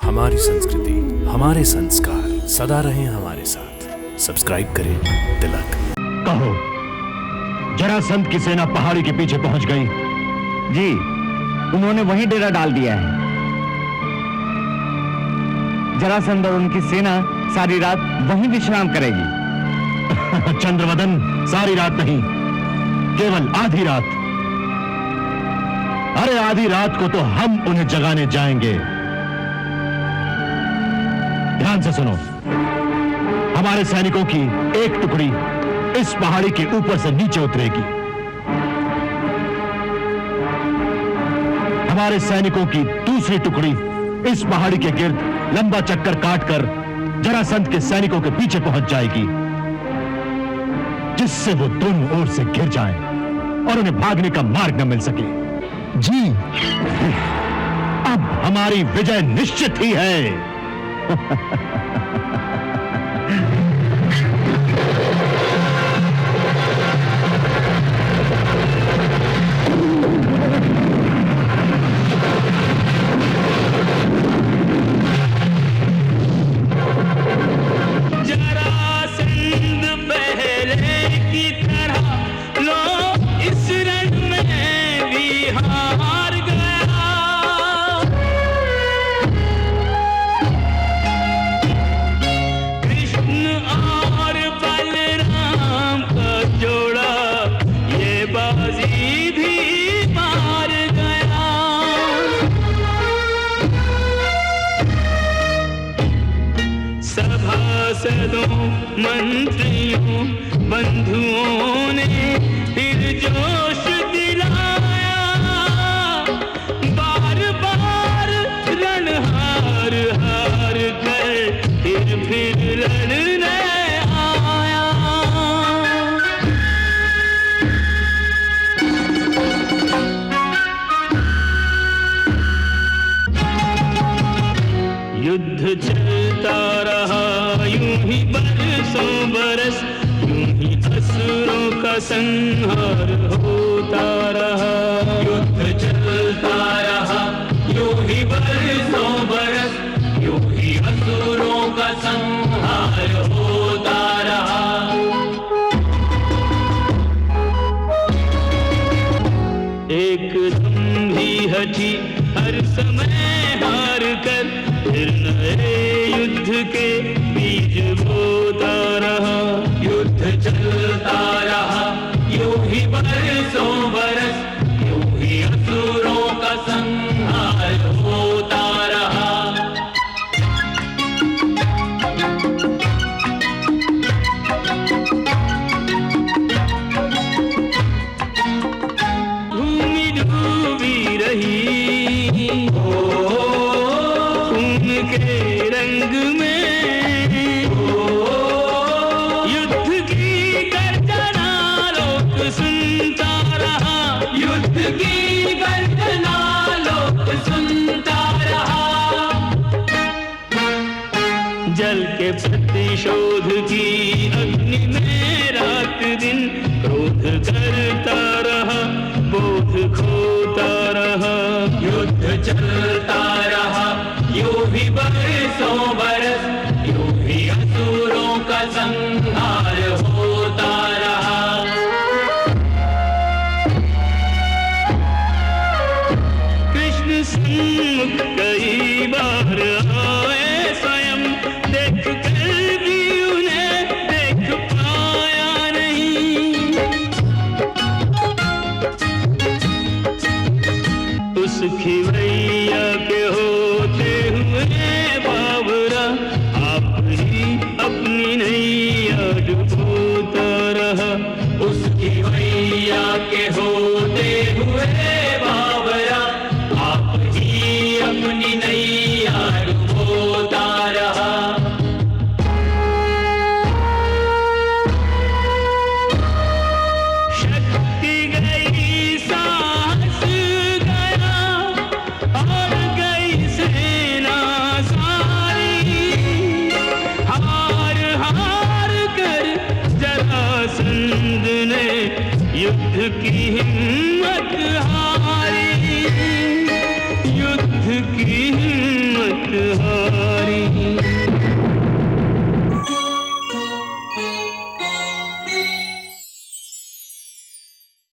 हमारी संस्कृति, हमारे संस्कार सदा रहें हमारे साथ। सब्सक्राइब करें तिलक। कहो, जरासंध की सेना पहाड़ी के पीछे पहुंच गई? जी, उन्होंने वहीं डेरा डाल दिया है। जरासंध और उनकी सेना सारी रात वहीं विश्राम करेगी। चंद्रवदन, सारी रात नहीं, केवल आधी रात। अरे आधी रात को तो हम उन्हें जगाने जाएंगे। ध्यान से सुनो, हमारे सैनिकों की एक टुकड़ी इस पहाड़ी के ऊपर से नीचे उतरेगी। हमारे सैनिकों की दूसरी टुकड़ी इस पहाड़ी के गिर्द लंबा चक्कर काटकर जरासंध के सैनिकों के पीछे पहुंच जाएगी, जिससे वो दोनों ओर से घिर जाएं और उन्हें भागने का मार्ग न मिल सके। जी, अब हमारी विजय निश्चित ही है। मंत्रियों बंधुओं ने फिर जोश दिलाया, बार बार रण हार हार कर फिर लड़ने आया। युद्ध चलता रहा यूं ही बरसों बरस, यूं ही असुरों का संहार होता रहा। युद्ध चलता रहा यूं ही बरसों बरस, यूं ही असुरों का संहार होता रहा। एक तुम भी हटी हर समय हार कर, फिर नए युद्ध के बीज बोता रहा। युद्ध चलता रहा यूं ही बरसों बरस, यूं ही असुरों का संहार होता रहा। भूमि डूबी रही खून के रंग में, युद्ध की गर्जना लोक सुनता रहा। युद्ध की गर्जना लोक सुनता रहा। जल के प्रतिशोध की अग्नि में रात दिन क्रोध करता रहा, बोध खोता रहा। युद्ध चलता रहा यूं ही बरसों बरस, यूं ही असुरों का संहार होता रहा। कृष्ण सन्मुख कई बार आए स्वयं, देख कर भी उन्हें देख पाया नहीं। उस खिवैया के होते हुए बाबरा, आप ही अपनी नैया डुबोता रहा। उस खिवैया के होते हुए बाबरा, आप ही अपनी नैया डुबोता रहा। शक्ति गई, साहस गया और गई सेना सारी। हार हार कर जरासंध ने युद्ध की हिम्मत